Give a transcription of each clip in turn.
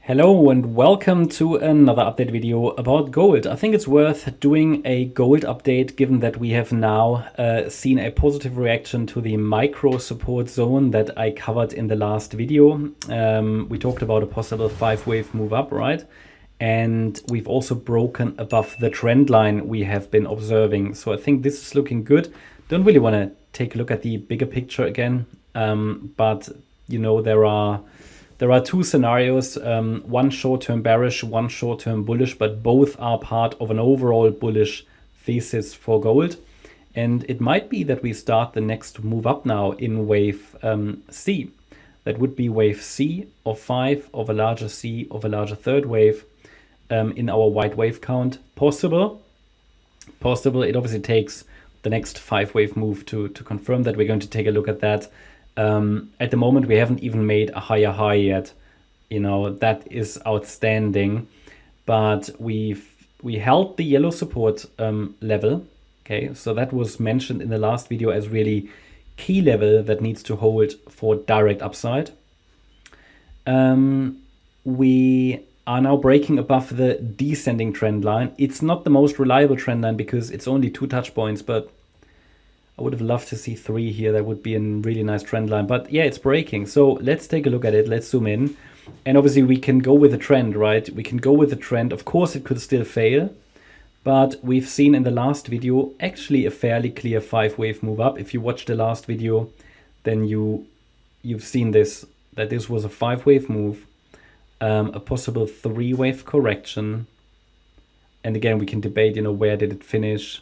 Hello and welcome to another update video about gold. I think it's worth doing a gold update given that we have now seen a positive reaction to the micro support zone that I covered in the last video. We talked about a possible 5-wave move up, right? And we've also broken above the trend line we have been observing. So I think this is looking good. Don't really want to take a look at the bigger picture again, but you know, there are two scenarios, one short-term bearish, one short-term bullish, but both are part of an overall bullish thesis for gold. And it might be that we start the next move up now in wave C. That would be wave C of 5 of a larger C of a larger third wave in our white wave count. Possible. It obviously takes the next 5-wave move to confirm that. We're going to take a look at that. At the moment, we haven't even made a higher high yet. You know, that is outstanding. But we held the yellow support level. Okay, so that was mentioned in the last video as really key level that needs to hold for direct upside. We are now breaking above the descending trend line. It's not the most reliable trend line because it's only 2 touch points, but I would have loved to see 3 here. That would be a really nice trend line. But yeah, it's breaking. So let's take a look at it. Let's zoom in. And obviously we can go with the trend, right? We can go with the trend. Of course, it could still fail. But we've seen in the last video actually a fairly clear 5-wave move up. If you watched the last video, then you've seen this, that this was a 5-wave move, a possible 3-wave correction. And again, we can debate, you know, where did it finish?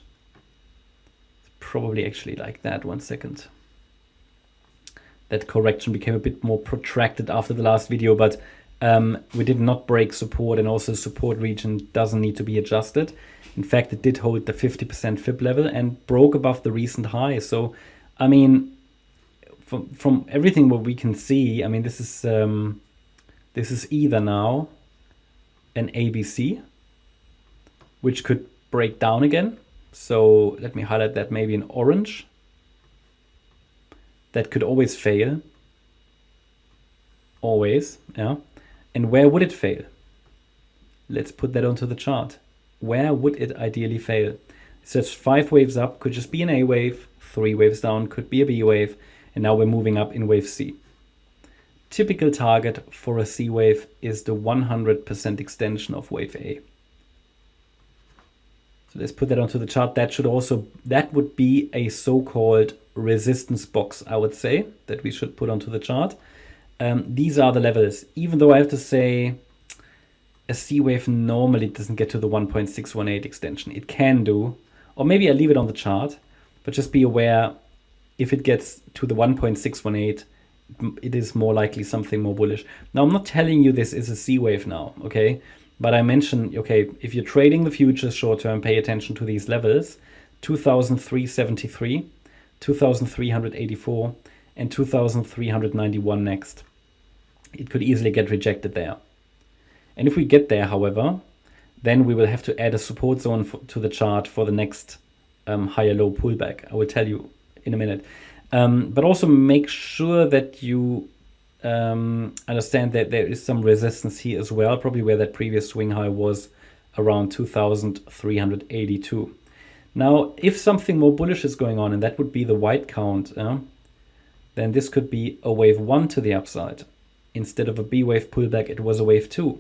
Probably actually like that. 1 second. That correction became a bit more protracted after the last video, but we did not break support, and also support region doesn't need to be adjusted. In fact, it did hold the 50% fib level and broke above the recent high. So, I mean, from everything what we can see, I mean, this is either now an ABC, which could break down again. So let me highlight that, maybe in orange. That could always fail. Always, yeah. And where would it fail? Let's put that onto the chart. Where would it ideally fail? So it's 5 waves up, could just be an A wave, 3 waves down, could be a B wave, and now we're moving up in wave C. Typical target for a C wave is the 100% extension of wave A. So let's put that onto the chart. That would be a so-called resistance box, I would say, that we should put onto the chart. These are the levels. Even though I have to say a C wave normally doesn't get to the 1.618 extension. It can do, or maybe I leave it on the chart, but just be aware if it gets to the 1.618, it is more likely something more bullish. Now, I'm not telling you this is a C wave now, okay? But I mentioned, okay, if you're trading the futures short term, pay attention to these levels: 2,373, 2,384, and 2,391 next. It could easily get rejected there. And if we get there, however, then we will have to add a support zone to the chart for the next higher low pullback. I will tell you in a minute. But also make sure that you understand that there is some resistance here as well, probably where that previous swing high was around 2,382. Now, if something more bullish is going on, and that would be the white count, then this could be a wave 1 to the upside. Instead of a B wave pullback, it was a wave 2.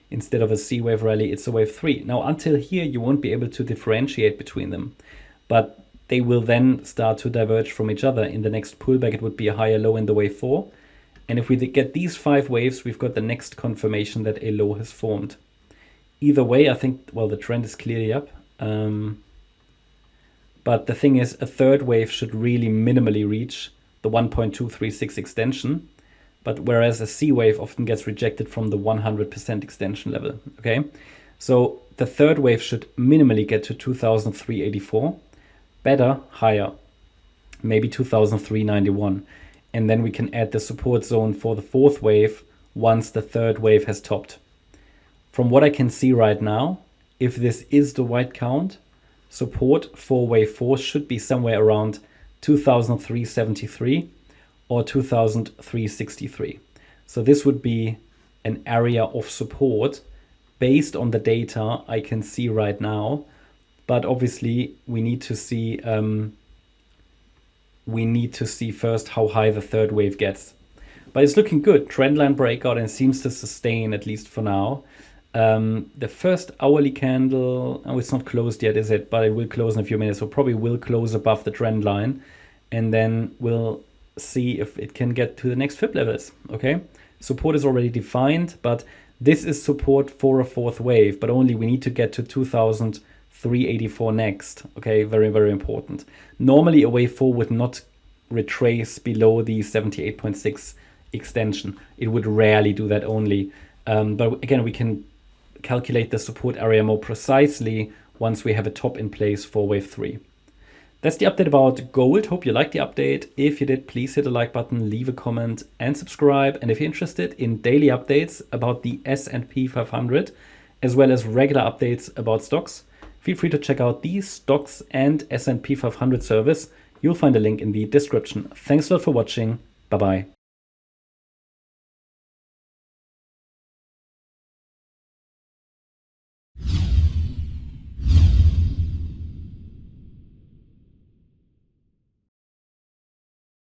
Instead of a C wave rally, it's a wave 3. Now, until here, you won't be able to differentiate between them, but they will then start to diverge from each other. In the next pullback, it would be a higher low in the wave 4. And if we get these 5 waves, we've got the next confirmation that a low has formed. Either way, I think, well, the trend is clearly up. But the thing is, a 3rd wave should really minimally reach the 1.236 extension. But whereas a C wave often gets rejected from the 100% extension level, okay? So the 3rd wave should minimally get to 2,384. Better, higher, maybe 2,391. And then we can add the support zone for the 4th wave once the 3rd wave has topped. From what I can see right now, if this is the white count, support for wave 4 should be somewhere around 2,373 or 2,363. So this would be an area of support based on the data I can see right now. But obviously we need to see first how high the third wave gets. But it's looking good. Trendline breakout, and seems to sustain at least for now. The first hourly candle, oh, it's not closed yet, is it? But it will close in a few minutes, so probably will close above the trend line, and then we'll see if it can get to the next fib levels. Okay, support is already defined, but this is support for a fourth wave, but only we need to get to 2,384 next. Okay, very, very important. Normally a wave 4 would not retrace below the 78.6 extension. It would rarely do that only. But again, we can calculate the support area more precisely once we have a top in place for wave 3. That's the update about gold. Hope you liked the update. If you did, please hit the like button, leave a comment and subscribe. And if you're interested in daily updates about the S&P 500, as well as regular updates about stocks, feel free to check out the Stocks and S&P 500 service. You'll find a link in the description. Thanks a lot for watching. Bye-bye.